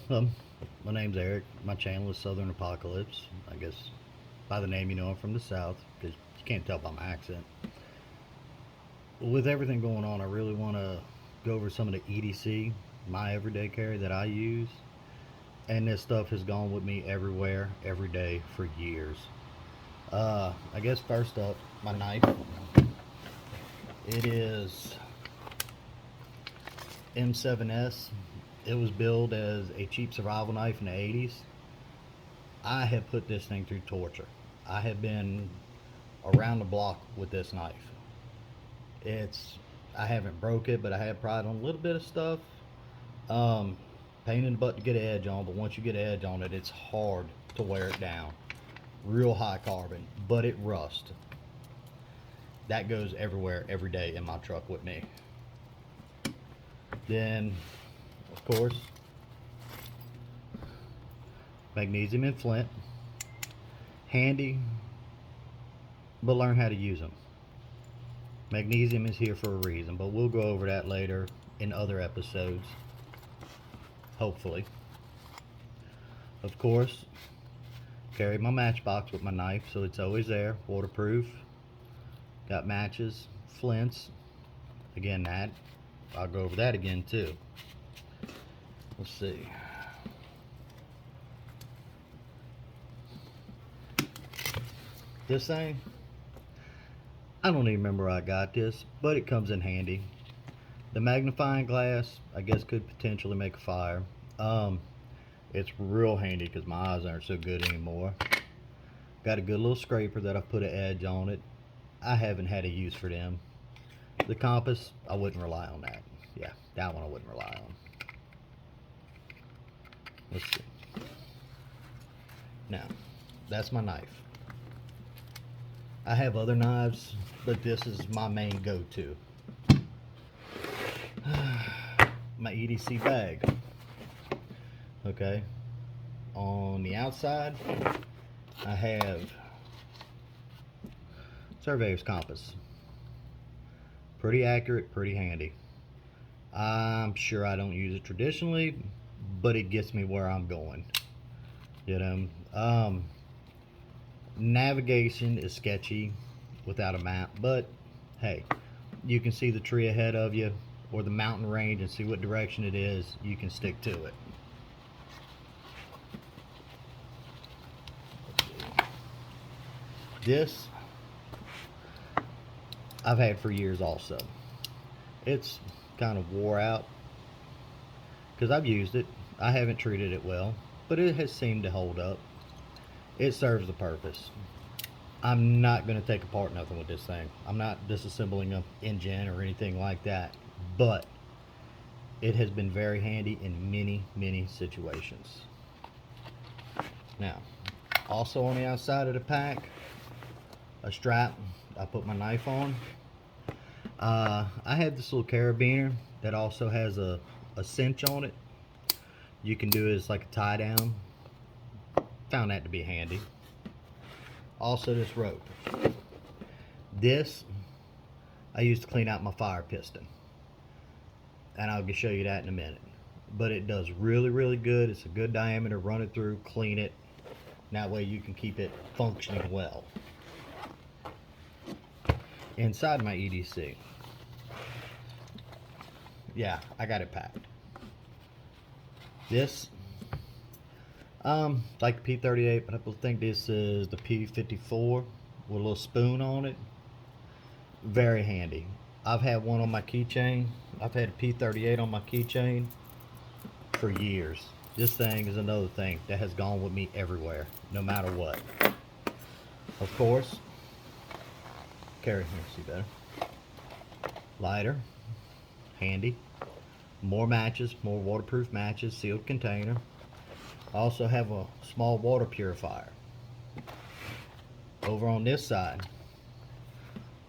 Well, my name's Eric. My channel is Southern Apocalypse. I guess by the name you know I'm from the South because you can't tell by my accent. With everything going on, I really want to go over some of the e.d.c, my everyday carry that I use. And this stuff has gone with me everywhere, every day for years. I guess first up, my knife. It is M7S. It was billed as a cheap survival knife in the 80s. I have put this thing through torture. I have been around the block with this knife. It's I haven't broke it, but I have pried on a little bit of stuff. Um, Pain in the butt to get an edge on, but once you get an edge on it, it's hard to wear it down. Real high carbon, but it rusts. That goes everywhere, every day in my truck with me. Then, of course, magnesium and flint. Handy, but learn how to use them. Magnesium is here for a reason, but we'll go over that later in other episodes, hopefully. Of course, carry my matchbox with my knife, so it's always there, waterproof. Got matches, flints. Again, that I'll go over that again too. Let's see. This thing, I don't even remember where I got this, but it comes in handy. The magnifying glass, I guess, could potentially make a fire. It's real handy because my eyes aren't so good anymore. Got a good little scraper that I've put an edge on it. I haven't had a use for them. The compass, I wouldn't rely on that. Yeah, that one I wouldn't rely on. Let's see. Now, that's my knife. I have other knives, but this is my main go-to. My e.d.c bag. Okay. On the outside, I have surveyor's compass. Pretty accurate, pretty handy. I'm sure I don't use it traditionally, but it gets me where I'm going. You know, navigation is sketchy without a map, but hey, you can see the tree ahead of you or the mountain range and see what direction it is. You can stick to it. This I've had for years also. It's kind of wore out because I've used it. I haven't treated it well, but it has seemed to hold up. It serves the purpose. I'm not going to take apart nothing with this thing. I'm not disassembling an engine or anything like that, but it has been very handy in many, many situations. Now, also on the outside of the pack, a strap I put my knife on. I have this little carabiner that also has a cinch on it. You can do it as like a tie down. Found that to be handy. Also this rope. This I use to clean out my fire piston. And I'll show you that in a minute. But it does really, really good. It's a good diameter. Run it through, clean it. That way you can keep it functioning well. Inside my e.d.c, yeah, I got it packed. This, like the P38, but I think this is the P54 with a little spoon on it. Very handy. I've had one on my keychain. I've had a P38 on my keychain for years. This thing is another thing that has gone with me everywhere, no matter what. Of course, carry here, see better. Lighter, handy. More matches, more waterproof matches, sealed container. I also have a small water purifier. Over on this side,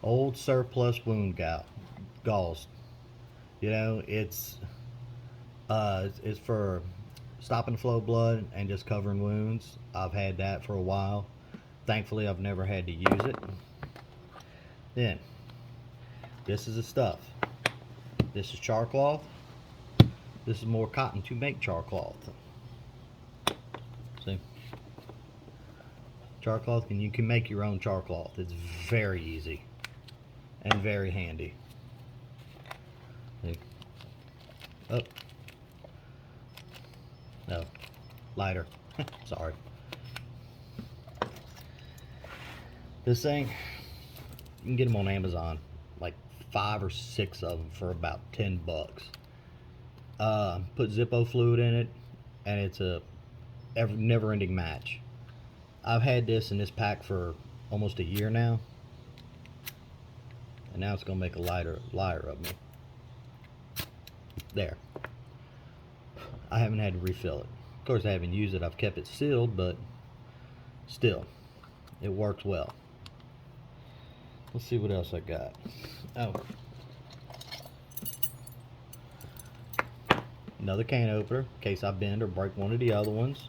old surplus wound gauze. You know, it's for stopping the flow of blood and just covering wounds. I've had that for a while. Thankfully, I've never had to use it. Then, this is the stuff. This is char cloth. This is more cotton to make char cloth. See? Char cloth, and you can make your own char cloth. It's very easy and very handy. See? Oh. No. Lighter. Sorry. This thing, you can get them on Amazon, like 5 or 6 of them for about $10. Put Zippo fluid in it, and it's a never-ending match. I've had this in this pack for almost a year now, and now it's gonna make a liar of me. There. I haven't had to refill it. Of course, I haven't used it. I've kept it sealed, but still, it works well. Let's see what else I got. Oh, another can opener in case I bend or break one of the other ones.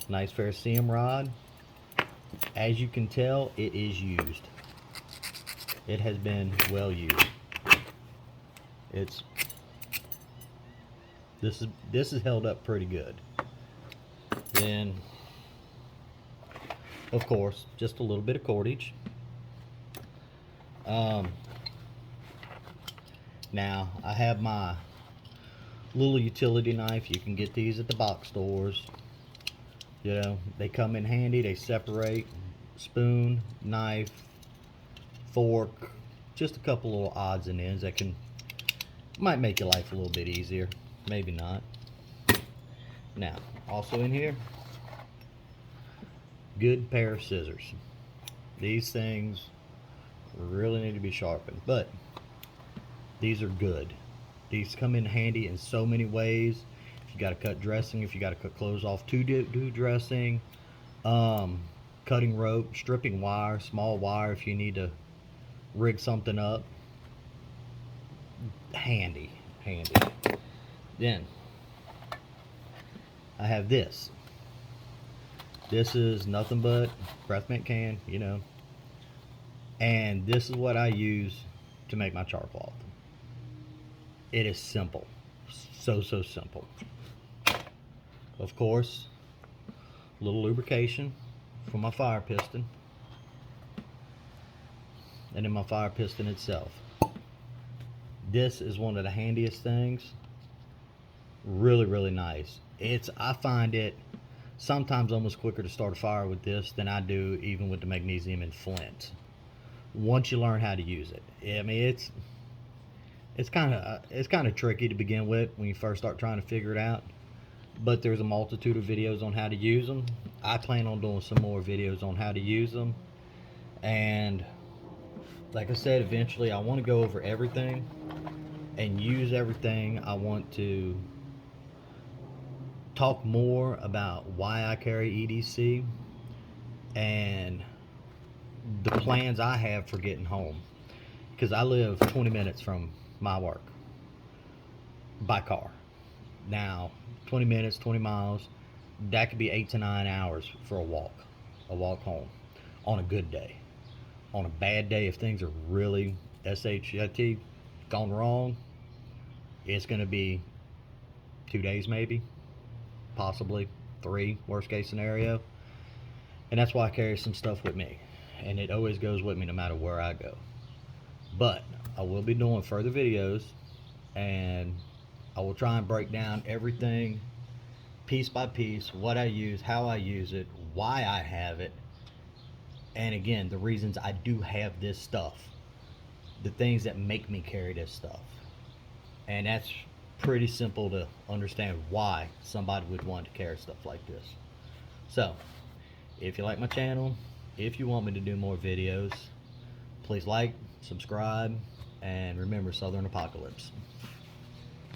Nice ferrocerium rod. As you can tell, it is used. It has been well used. This is held up pretty good. Then, of course, just a little bit of cordage. Now I have my little utility knife. You can get these at the box stores. You know, they come in handy. They separate spoon, knife, fork, just a couple little odds and ends that might make your life a little bit easier, maybe not. Now, also in here, good pair of scissors. These things really need to be sharpened, but these are good. These come in handy in so many ways. If you got to cut dressing, if you got to cut clothes off to do dressing, cutting rope, stripping wire, small wire if you need to rig something up. Handy. Then I have this. This is nothing but breath mint can, you know. And this is what I use to make my char cloth. It is simple. So simple. Of course, a little lubrication for my fire piston. And then my fire piston itself. This is one of the handiest things. Really nice. I find it sometimes almost quicker to start a fire with this than I do even with the magnesium and flint. Once you learn how to use it. I mean, it's kind of tricky to begin with when you first start trying to figure it out. But there's a multitude of videos on how to use them. I plan on doing some more videos on how to use them. And like I said, eventually I want to go over everything and use everything. I want to talk more about why I carry e.d.c. and the plans I have for getting home, because I live 20 minutes from my work by car. Now 20 minutes, 20 miles, that could be 8 to 9 hours for a walk home on a good day. On a bad day, if things are really SHIT gone wrong, it's going to be 2 days, maybe possibly 3, worst case scenario. And that's why I carry some stuff with me, and it always goes with me no matter where I go. But I will be doing further videos, and I will try and break down everything piece by piece, what I use, how I use it, why I have it, and again, the reasons I do have this stuff, the things that make me carry this stuff. And that's pretty simple to understand why somebody would want to carry stuff like this. So if you like my channel, if you want me to do more videos, please like, subscribe, and remember, Southern Apocalypse.